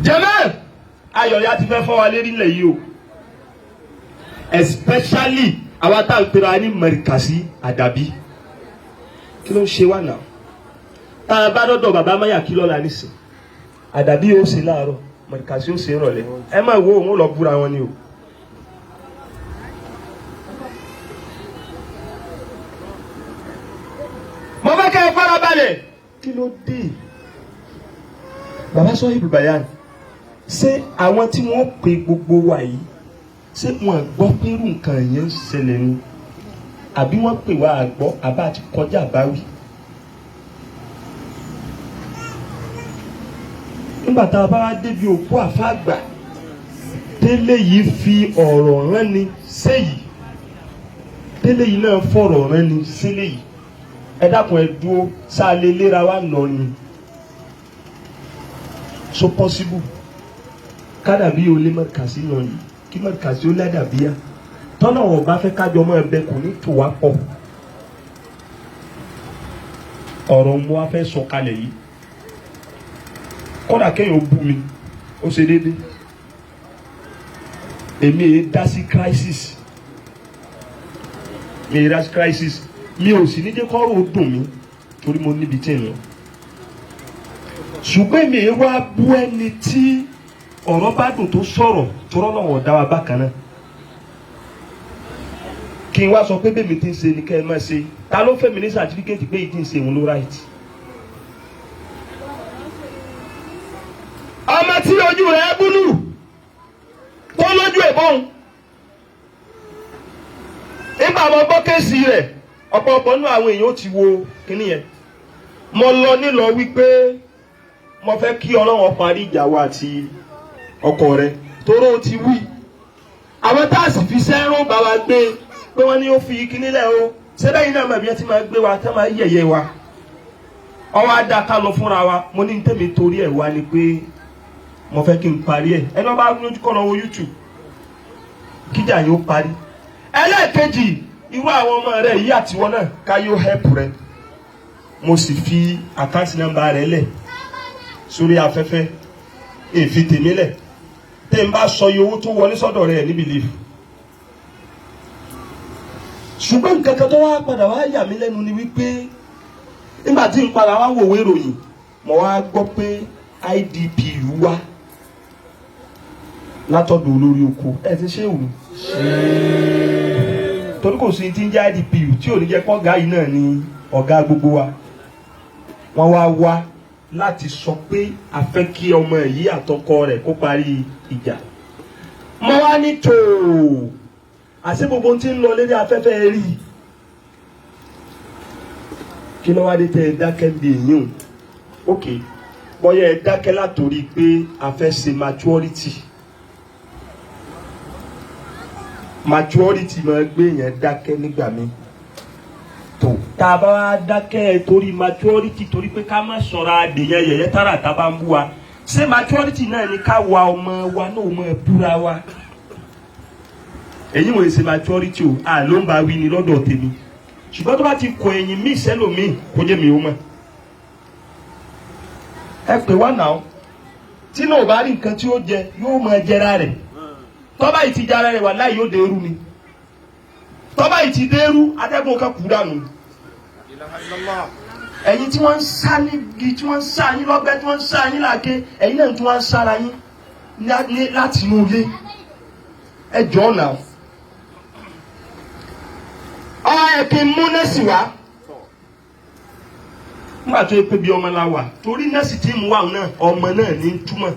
jẹ́mẹ́ ayọ̀ ya ti fẹ́ fọ́ wa lérí ilẹ̀ yìí o especially àwa tá à ń pera ní mẹ̀ríkàsí àdàbí kí ló ń ṣe wá náà tá a bá dọ́dọ̀ bàbá máyà kí lọ́la nísìn àdàbí yóò ṣe láàárọ̀ mẹ̀ríkàsí yóò ṣe ìrọ̀lẹ́ ẹ máa wo òun lọ búra wọn ni o. mo fẹ́ kẹ́ ẹ farabalẹ̀ kí ló dé bàbá sọ ibùba yá ni ṣé àwọn tí wọ́n pe gbogbo wa yìí ṣé wọ́n gbọ́ pé irú nǹkan yẹn ń ṣẹlẹ̀ ni àbí wọ́n pè wá àgbọ́ àbá àti kọjá àbáwí. nígbà tá a bá wá débi òkú àfáàgbà délé yìí fi ọ̀rọ̀ rán ni séyìí délé yìí náà fọ̀rọ̀ rán ni sílé yìí ẹ dákun ẹ dúró sáà lè léra wa lọ ni so possible kádàbí o lè mẹ̀ríkàsí lọ yìí kí mẹ̀ríkàsí ó ládàbíyá tọ́nà ọ̀bá fẹ́ kájọ ọmọ ẹbẹ kò ní tò wá pọ̀ ọ̀rọ̀ mo wá fẹ́ sọ kalẹ̀ yìí kódà kéèyàn bú mi ó ṣe déédé èmi èyí dá sí crisis mi ò sì ní jẹ́ kọ́rọ̀ ó dùn mí torí mo níbi tí ń lọ ṣùgbọ́n èmi èyí wá bú ẹni tí ọ̀rọ̀ bá dùn tó sọ̀rọ̀ tọ́rọ́ náà wọ̀ dá wa bákan náà kí n wá sọ pé bẹ́ẹ̀ mi ti ń ṣe ni kẹ́ ẹ máa ṣe ta ló fẹ́ mi ní sàtífíkẹ́tì pé ìdí ń ṣe òun ló ráìtì. ọmọ tí ojú rẹ̀ búlù tó lójú ẹ̀bọ̀n nígbà mo gbọ́ kéèsì rẹ̀ ọ̀pọ̀lọpọ̀ nínú àwọn èèyàn ó ti wo kíní yẹn mo lọ nílọ wípé mo fẹ́ kí Ọlọ́run parí ìjà wa àti ọkọ rẹ̀ toró ti wí àwọn tá a sì fi sẹ́rùn bá wa gbé pé wọ́n ní ó fi kíní lẹ̀ o sẹ́dá yìí náà màbí ẹ ti máa gbé wa tá máa yẹ̀yẹ́ wa ọwọ́ adá ká lọ fúnra wa mo ní tèmi torí ẹ̀ wá ni pé mo fẹ́ kí n parí ẹ̀ ẹni wọ́n bá lójú kọ́ lọ wo YouTube kíjà yóò parí. ẹlẹ́ẹ̀kejì irú àwọn ọmọ rẹ̀ yìí àtiwọ́ náà ká yóò help rẹ̀ mo sì fi àkáǹtì nọ́mbà rẹ̀ lẹ̀ sórí afẹ́fẹ́ èfi tèmi lẹ̀ tẹ́ n bá sọ iye owó tó wọlé sọ́dọ̀ rẹ̀ ní belief. ṣùgbọ́n nǹkan kan tó wá padà wá yà mí lẹ́nu ni wípé nígbà tí n padà wá wòwe ìròyìn mo wá gbọ́ pé IDP wá látọ̀dọ̀ olórí oko ẹ ti ṣe òun torí kò sí ti ń jẹ́ IDP tí ò ní jẹ́ kọ́gá yìí náà ni ọ̀gá gbogbo wa wọ́n wá láti sọ pé a fẹ́ kí ọmọ yìí àtọkọ rẹ̀ kó parí ìjà mo wá ní tòó àṣé gbogbo tí ń lọ lédè afẹ́fẹ́ rí kí ló wá dé tẹ́ ẹ dákẹ́ bí èyí o ok bọ́yá ẹ dákẹ́ látòrí pé a fẹ́ ṣe maturity máa gbé yẹn dákẹ́ nígbà mi tó tá a bá wá dákẹ́ torí maturity torí pé ká má sọ̀rọ̀ àdèyàn yẹ̀yẹ́ tára tá a bá ń bú wa ṣé maturity náà ni ká wa ọmọ wa náà mọ̀ búra wa èyí wòye ṣe maturity o ló ń bá wí ni lọ́dọ̀ tèmi ṣùgbọ́n tó bá ti kọ ẹ̀yìn mí sẹ́lòmíì kó jẹ́ mi ó mọ̀ ẹ pè wá náà tí náà ò bá rí nǹkan tí ó jẹ yóò máa jẹra rẹ̀ tọ́ba yìí ti jara rẹ̀ wà láì yóò dẹrú ni tọ́ba yìí ti dẹrú atẹ́gùn kan kú dànù ẹ̀yin tí wọ́n ń sá nígi tí wọ́n ń sá yín lọ́gbẹ́ tí wọ́n ń sá yín làáké ẹ̀yin náà tí wọ́n ń sára yín láti inú ilé ẹ jọ̀ọ́ náà ẹ kí n mú nẹ́ẹ̀sì wá nígbà tó yẹ pé bí ọmọ la wà torí nẹ́ẹ̀sì tí mo wà náà ọmọ náà ní túmọ̀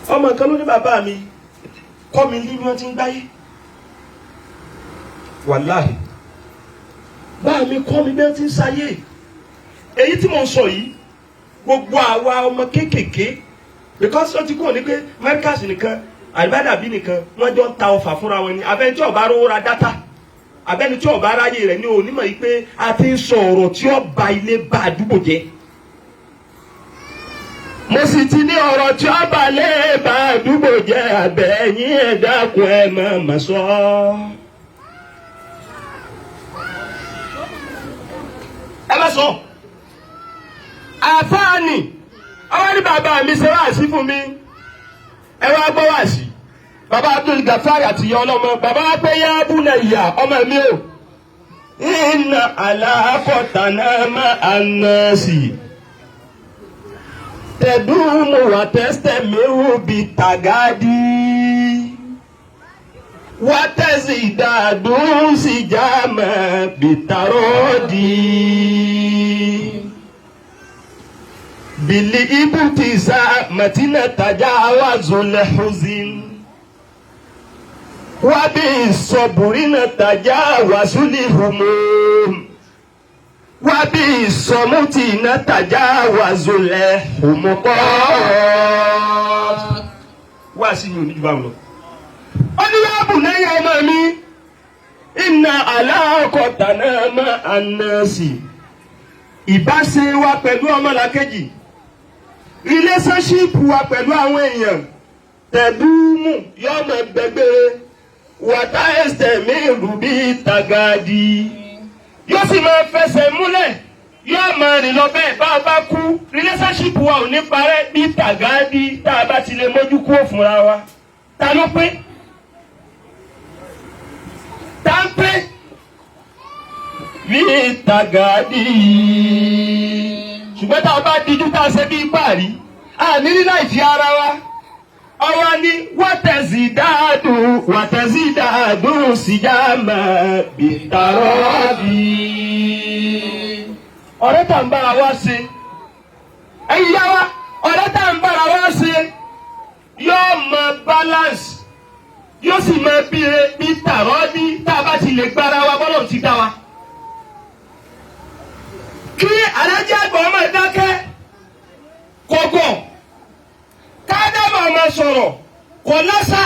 ọmọ kan ló ní bàbá mi kọ́ mi ní wọ́n ti ń gbáyé wàláhì báà mi kọ́ mi bí wọ́n ti ń sáyé èyí tí mo ń sọ yìí gbogbo àwa ọmọ kéékèèké because ó ti kúrò ní pé Markaz nìkan àìbádàbí nìkan wọ́n jọ ń ta ọfà fúnra wọn ni abẹ́ni tí ọba rówó ra dátà abẹ́ni tí ọba aráyè rẹ̀ ní onímọ̀ yìí pé a ti ń sọ ọ̀rọ̀ tí ó ba ilé ba àdúgbò jẹ́ mo sì ti ní ọ̀rọ̀ tí ó ba lé ba àdúgbò jẹ́ àbẹ̀yìn ẹ dákun ẹ má mà sọ. ẹ má sọ àfáàní àwọn ní bàbá mi ṣe wáàsí fún mi ẹ wá gbọ́ wáàsí bàbá Abdul Gafar àti ìyá ọlọ́mọ bàbá wa pé yá búnà ìyá ọmọ mi o inna aláàkọ̀tàná máa nà sí tẹ̀dúmù wà tẹ́sítẹ̀míhù bí tàgádì wà tẹ́sí dàdún sí jáàmà bí tàrọ́dì bìlì ibùtìsá màtínà tàjà wà zọlẹ̀ hùzìn. وبالصبر نتجاوز الهموم وبالصمت نتجاوز الحمقات. wá sí ní oníjúbà wọn. ọdúnwàbù lẹ́yìn ọmọ mi inna aláàkọ̀tàná máa nọ́ọ̀sì ìbáṣe wa pẹ̀lú ọmọlàkejì relationship wa pẹ̀lú àwọn èèyàn tẹ̀dúmù yọmọ gbẹgbẹ́ wàtá ẹsẹ̀ mẹ́rù bí tàgádì yóò sì máa fẹsẹ̀ múlẹ̀ yóò máa rìn lọ bẹ́ẹ̀ bá a bá kú relationship wa ò ní parẹ́ bí tàgádì tá a bá ti lè mójú kúrò fúnra wa ta ló pé ta ń pé bí tàgádì ṣùgbọ́n tá a bá dijú tá a ṣe bí páàrí àní ní láì fi ara wa. Ọwọ́ ni wàtẹ̀sídàádùn síjàmà bìtàrọ́bì. Ọ̀rẹ́ tá ń bára wá ṣe. Ẹ̀yin yá wa, ọ̀rẹ́ tá ń bára wá ṣe yóò mọ balance yóò sì mọ bìtàrọ́bì tá a bá ti lè gbára wa bọ́lọ̀ ti dá wa. Kí alájà àgbà ọmọ ìdákẹ́ kọ̀ọ̀kọ̀. Kádàbà ọmọ sọ̀rọ̀ kò lọ́sà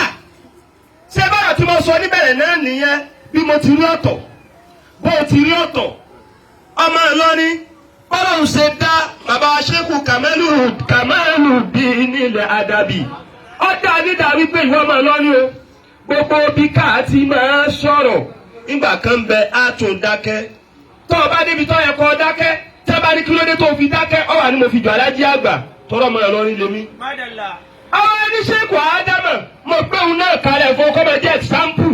ṣé bára tí mo sọ níbẹ̀rẹ̀ náà nìyẹn bí mo ti rí ọ̀tọ̀ bó ti rí ọ̀tọ̀ ọmọ Ìlọrin bọ́lá ń ṣe dá bàbá Ṣékù Kàmálù bí nílẹ̀ Àdàbí ọ̀dà nídà wípé ìwọ ọmọ Ìlọrin o gbogbo bí káàtì máa sọ̀rọ̀ nígbà kan bẹ á tún dákẹ́ tó o bá débi tó yẹ kó o dákẹ́ tí a bá ní kí ló dé tó o fi dákẹ́ ọ wà ní mo fi jọ Alájí àgbà tọrọ ọmọ Ìlọrin lèmi. àwọn oníṣègùn àádámà mo gbé òun náà kalẹ̀ fún ọkọ máa jẹ́ example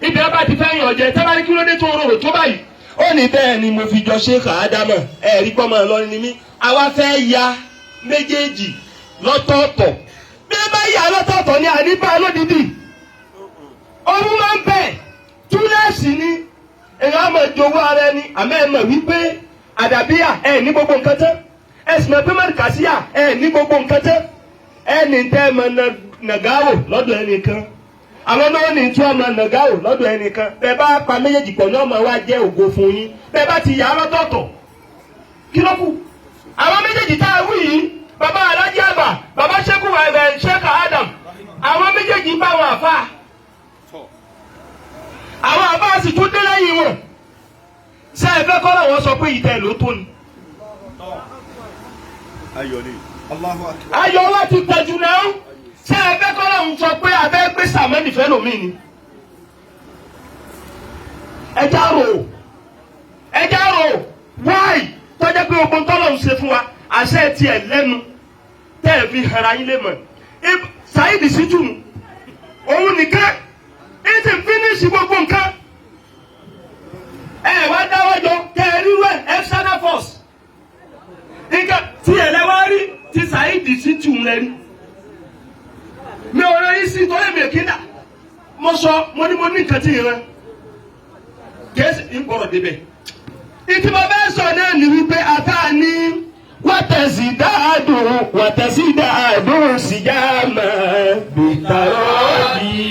ibi ọba ti fẹ́ yàn jẹ tábàrí kí ló dé tó rorò tó báyìí. ó ní bẹ́ẹ̀ ni mo fi jọ ṣèkà àádámà ẹ̀rí pọ́ ọmọ Ìlọrin ni mí àwa fẹ́ ya méjèèjì lọ́tọ̀ọ̀tọ̀ bí ẹ bá yà lọ́tọ̀ọ̀tọ̀ ni àníbá lódìdí ọdún máa ń bẹ̀ túlẹ̀sì ni èèyàn àmọ̀ ìjòwó ara ẹni àmọ́ ẹ mọ̀ wípé àdàbíyà ẹ̀ ní gbogbo nǹkan tán ẹsùn ẹgbẹ́ mẹ́rin kàṣíyà ẹ ní gbogbo nǹkan tẹ́ ẹni tẹ́ ẹ máa nàgáwò lọ́dọ̀ ẹnìkan àwọn náà ní tí wọ́n máa nàgáwò lọ́dọ̀ ẹnìkan bẹ́ẹ̀ bá pa méjèèjì pọ̀ ní ọmọ wa jẹ́ ògo fún yín bẹ́ẹ̀ bá ti yà á lọ́tọ̀ọ̀tọ̀ kí ló kù. àwọn méjèèjì tá a wí yìí bàbá Alájí àgbà bàbá Ṣékù Ṣékà Adam àwọn méjèèjì bá wọn àfa àwọn àfa sì tún dé lẹ́yìn wọn ṣé ẹ fẹ́ kọ́ làwọn sọ pé ìtẹ́ ló tó ni. ayọ̀ wa ti tẹ̀jú náà ṣé ẹgbẹ́ kọ́ lóun sọ pé abẹ́ gbé sàmẹ́nì fẹ́ lómi ni. ẹja rò wáì tọ́jà pé ogun tọ́lọ̀ ń ṣe fún wa àṣẹ tiẹ̀ lẹ́nu tẹ́ ẹ̀ fi hara yín lé mọ̀. Saheed Shittu òun nìkan ẹ ti finish gbogbo nǹkan ẹ wá dáwọ́jọ kẹ ẹ rí wẹ̀ external force nǹkan tí ẹ lẹ́wọ́ rí ti Saheed Shittu rẹ rí mi ò rẹ yín sí torí mi kí n dà mo sọ mo ní nǹkan tí ì rẹ kẹ́sì ń gbọ́dọ̀ débẹ̀ ìtìmọ̀ bẹ́ẹ̀ sọ náà ní wípé ata ní wàtẹ̀sídàádùn síjàmà bìtàrọ́ọ̀dì.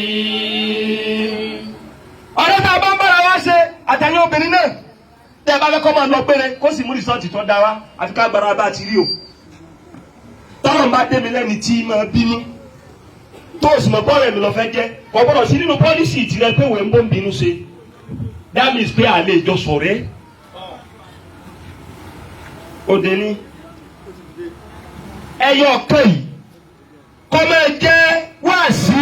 ọ̀rẹ́ tá a bá ń bára wá ṣe àtẹ̀yìn obìnrin náà tẹ́ ẹ bá fẹ́ kọ́ máa lọ péré kó sì mú rìsọ́ọ̀tì tó dá wa àti ká gbára bá ti rí o. tọ́lọ̀ ń bá débi lẹ́ni tí máa bínú tó o sì mọ̀ bọ́ọ̀rẹ̀ mi lọ fẹ́ jẹ́ kò gbọ́dọ̀ sí nínú pọ́lísì tirẹ̀ pé wèé ń bó ń bínú ṣe that means pé àlè ìjọ sọ̀rẹ́ òde ní ẹyọ ọ̀kan yìí kọ́ máa jẹ́ wáàsí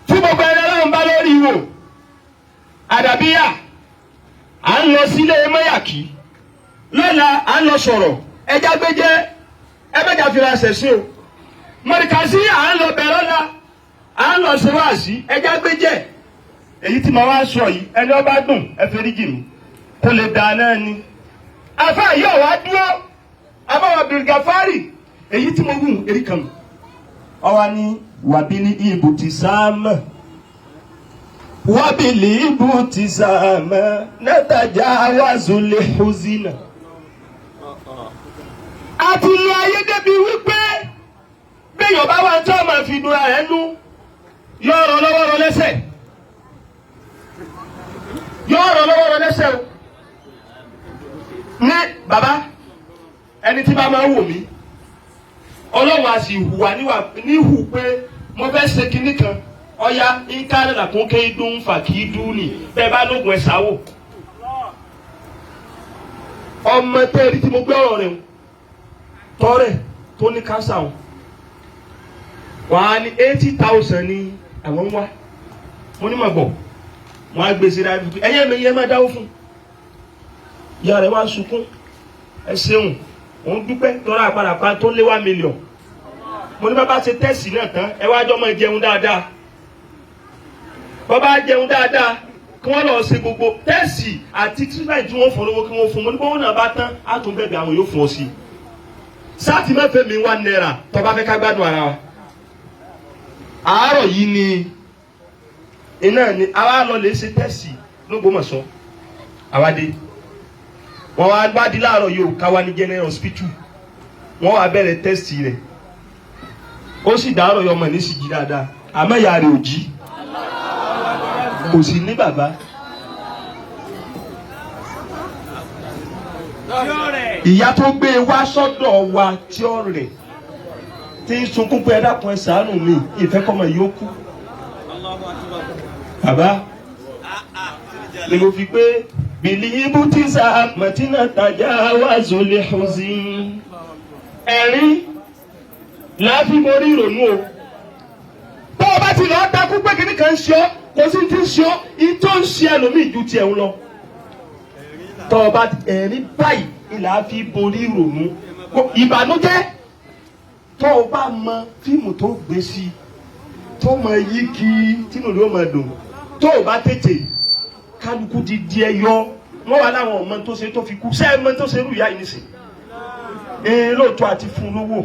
tí gbogbo ẹni ọlọ́run bá lórí wò àdàbíyà à ń lọ sílé mọ́yàkí lọ́la à ń lọ sọ̀rọ̀ ẹja gbẹ́jẹ́ ẹ bẹ́jà fi ra ṣẹ̀ṣin o mọ̀rìkàsí à ń lọ bẹ̀rẹ̀ ọ̀la à ń lọ ṣe wá sí ẹja gbé jẹ́ èyí tí mo wá sọ yìí ẹni ọba dùn ẹ fẹ́ rí jì mí kó lè dà náà ni àfa yìí ọ̀wá dúró àbáwọ̀ Abdulgafari èyí tí mo gùn èrí kan ọwọ́ ni wàbílí ibù ti sáàmà wàbílí ibù ti sáàmà nẹ́tàjà wàzúlẹ̀ hùzínà. àti ilé ayé débi wípé béèyàn bá wà tí wọ́n máa fi dúra ẹ̀ nú yọ ọ̀rọ̀ lọ́wọ́ rọ lẹ́sẹ̀ yọ ọ̀rọ̀ lọ́wọ́ rọ lẹ́sẹ̀ o. ní bàbá ẹni tí bá máa ń wò mí ọlọ́run a sì hùwà níhù pé mo fẹ́ ṣe kinní kan ọya ìkárẹ̀là kún ké dún fà kí dún ní bẹ́ẹ̀ bá lóògùn ẹ̀ sáwò. ọmọ tẹ́ẹ̀rí tí mo gbé ọ̀rọ̀ rẹ̀ tọ́rẹ̀ tó ní kánsà wọn wàá ní 80,000 ní àwọn wá mo ní mà gbọ̀ wọn á gbèsè rà ẹ̀yẹ́ mi yẹ máa dáwó fún ìyá rẹ̀ wá sunkún ẹ ṣeun òun dúpẹ́ tọ́ra àpàràpà tó lé 1 million mo ní bàbá ṣe tẹ́sì náà tán ẹ wá jọ máa jẹun dáadáa bàbá jẹun dáadáa kí wọ́n lọ ṣe gbogbo tẹ́sì àti treatment tí wọ́n fún lówó kí wọ́n fún mo ní bọ́wọ́ náà bá tán á tún bẹ̀bẹ̀ àwọn yóò fún ọ sí i sáàtì mẹ́fẹ́ mi 1 naira tó bá fẹ́ ká gbádùn ara wa àárọ̀ yìí ni iná ni àwa lọ lè ṣe tẹ́sì l'Ógbómọ̀ṣọ́ àwa dé wọ́n wá gbádìí láàárọ̀ yóò káwa ní general hospital wọ́n wá bẹ̀rẹ̀ tẹ́sì rẹ̀ ó sì dàárọ̀ yọ ọmọ ní sì jí dáadáa àmọ́ ìyá rẹ̀ ò jí kò sí ní bàbá. ìyá tó gbé e wá sọ́dọ̀ wa tí ó rẹ̀ tí ń sunkún pé ẹ dákun ẹ ṣàánú mi ìfẹ́ kọ́mọ yìí ó kú. bàbá ni mo fi pé bìlì ibú tí sá màtínà tajà wá zolè hùzín ẹ̀rín láàfin mo rí ìrònú o. tó o bá ti lọ dákú pé kíní kan ń ṣe ọ́ kò sí ti ń ṣe ọ́ ìtọ́ ń ṣe ẹlòmíì ju tiẹ̀ ń lọ. tó o bá ẹ̀rín báyìí ìlà fi borí ìrònú ìbànújẹ́. tó o bá mọ fíìmù tó gbé sí tó mọ yí kí tínú ló mọ dùn tó o bá tètè kálukú di díẹ̀ yọ wọn wà láwọn ọmọ tó ṣe tó fi kú sẹ ẹmọ tó ṣe rú ìyá yìí nìsín lóòótọ́ àti fún lówó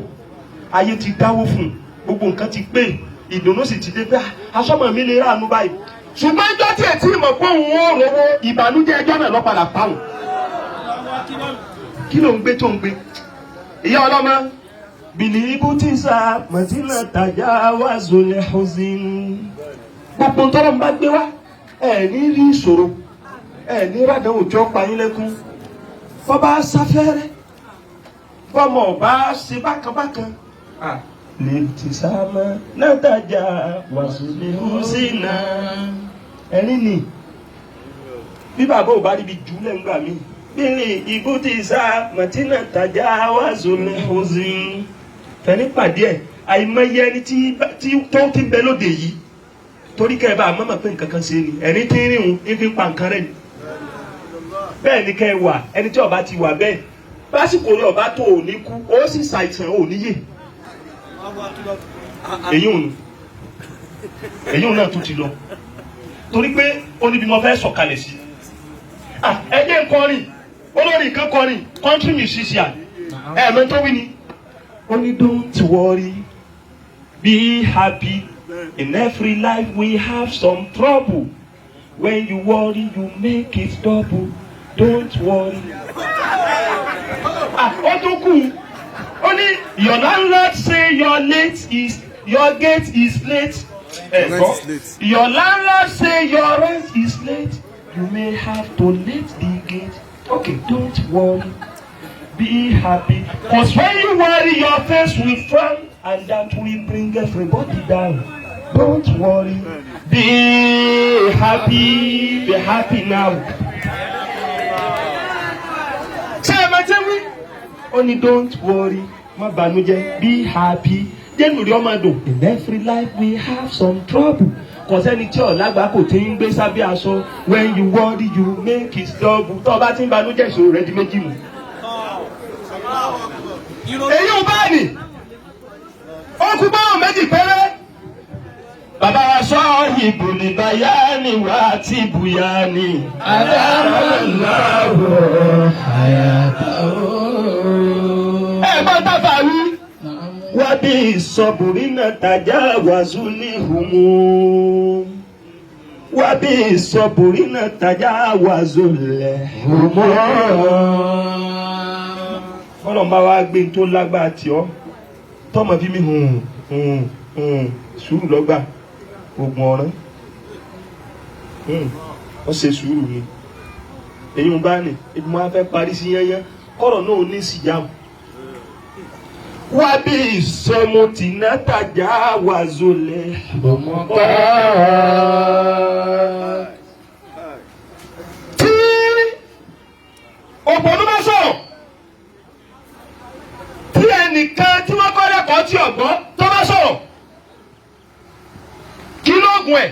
ayé ti dáwó fún gbogbo nǹkan ti pé ìdùnnú sì ti dé pé aṣọ́mọ mi lè ráàánú báyìí ṣùgbọ́n ẹjọ́ tí ètí ìmọ̀ pé òun ò rówó ìbànújẹ́ ẹjọ́ náà lọ́padà páwọn kí ló ń gbé tó ń gbé ìyá ọlọ́mọ bìlì ibú tí sá màtínà tajà wá zolè hùzín gbogbo tọ́lọ́ ń bá gbé wá ẹ̀ ní rí ìṣòro ẹ̀ ní rádàn òjò payín lẹ́kún bọ́bá sáfẹ́rẹ́ bọ́mọ̀ ọba ṣe bákanbákan lè ti sá mọ́ náà tajà wá zolè hùzín náà ẹ̀rín ni bí bàbá ò bá ríbi jù lẹ́ngbà mi bìlì ibú tí sá màtínà tajà wá zolè hùzín fẹ́ni pàdé ẹ̀ àìmọye ẹni tí tó ti bẹ lóde yìí torí kẹ́ ẹ bá mọ́mọ́ pé nǹkan kan ṣe ni ẹni tí ń rìn ń fi pa nǹkan rẹ̀ ni bẹ́ẹ̀ ni kẹ́ ẹ wà ẹni tí ọba ti wà bẹ́ẹ̀ lásìkò rẹ̀ ọba tó ò ní kú ó sì ṣàìsàn ò níyè èyí òun náà tún ti lọ torí pé ó níbi mo fẹ́ sọ̀kalẹ̀ sí ẹ jẹ́ ń kọrin olórí nǹkan kọrin country musician ẹ̀ẹ̀mẹ́ tó wí ni. Only don't worry, be happy. In every life we have some trouble. When you worry, you make it double. Don't worry. Only your landlord say your gate is late. Your landlord say your rent is late. You may have to let the gate. Okay, don't worry. Be happy, cause when you worry, your face will frown, and that will bring everybody down. Don't worry, be happy now. Only don't worry, má bànújẹ́, be happy. In every life we have some trouble. Cause ẹni tí ọ̀làgbà kò tí ń gbé sábẹ́ aṣọ. When you worry, you make it double. Tó o bá ti ń bànújẹ́ ìṣòro rẹ di méjì mú. èyí ò bá nì ó kú báwọn méjì péré. Bàbá wa sọ ìbùnì bayani wá ti bùyani. Adámọ̀láwò àyàtàwò. Ẹ̀gbọ́n táfà wí. Wá bí ìsọ̀bùrí náà tajà wàzú ní ìhùmú. Wá bí ìsọ̀bùrí náà tajà wàzú lẹ̀ ìhùmú. Ọlọ́run bá wa gbé tó lágbára tì ọ́ tọ́mọ bí mi sùúrù lọ́gbà ogun ọ̀ràn wọ́n ṣe sùúrù ni èyí ń bá ní ibi máa fẹ́ parí sí yẹ́yẹ́ kọ́rọ̀ náà ní síyàmù. Wá bí ìsọmọ tì náà tajà wà zolẹ̀ bọ̀mọ́pá. Tí òpònú bá sọ̀rọ̀ tí ẹnìkan tí wọ́n kọ́ lẹ́kọ̀ọ́ tí ọ̀gbọ́n tó bá sọ̀rọ̀ kí lóògùn ẹ̀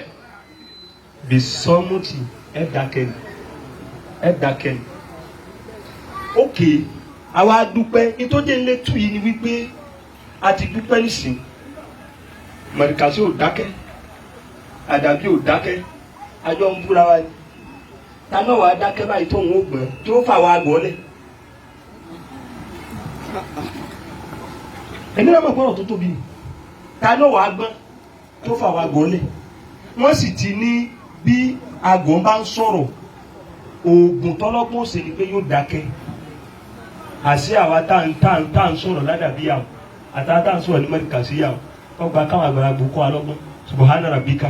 bí sọ́mùtì ẹ̀ dákẹ́ ni. Ókè àwa dúpẹ́ nítorí ilé tù yìí ni wípé a ti dúpẹ́ nísìn mọ̀lìkàsí ò dákẹ́ àdàbí ò dákẹ́ àjọ ń búra wa ni ta náà wàá dákẹ́ báyìí tó ń wò gbọ́n tí ó fà wá gbọ́ lẹ̀. Ẹni náà mọ̀ pé ọ̀rọ̀ tó tóbi ni ta náà wàá gbọ́n tó fà wá gbọ́ lẹ̀. Wọ́n sì ti ní bí àgọ́ bá ń sọ̀rọ̀ oògùn tọ́lọ́gbọ́n ṣe ni pé yóò dákẹ́. Àṣé àwa tá ń sọ̀rọ̀ ládàbí àwọn àtàwọn tá ń sọ̀rọ̀ ní mẹ́ríkà sí yàwó ọgbà káwọn àgbàlagbò kọ́ alọ́gbọ́n subahana rabbika.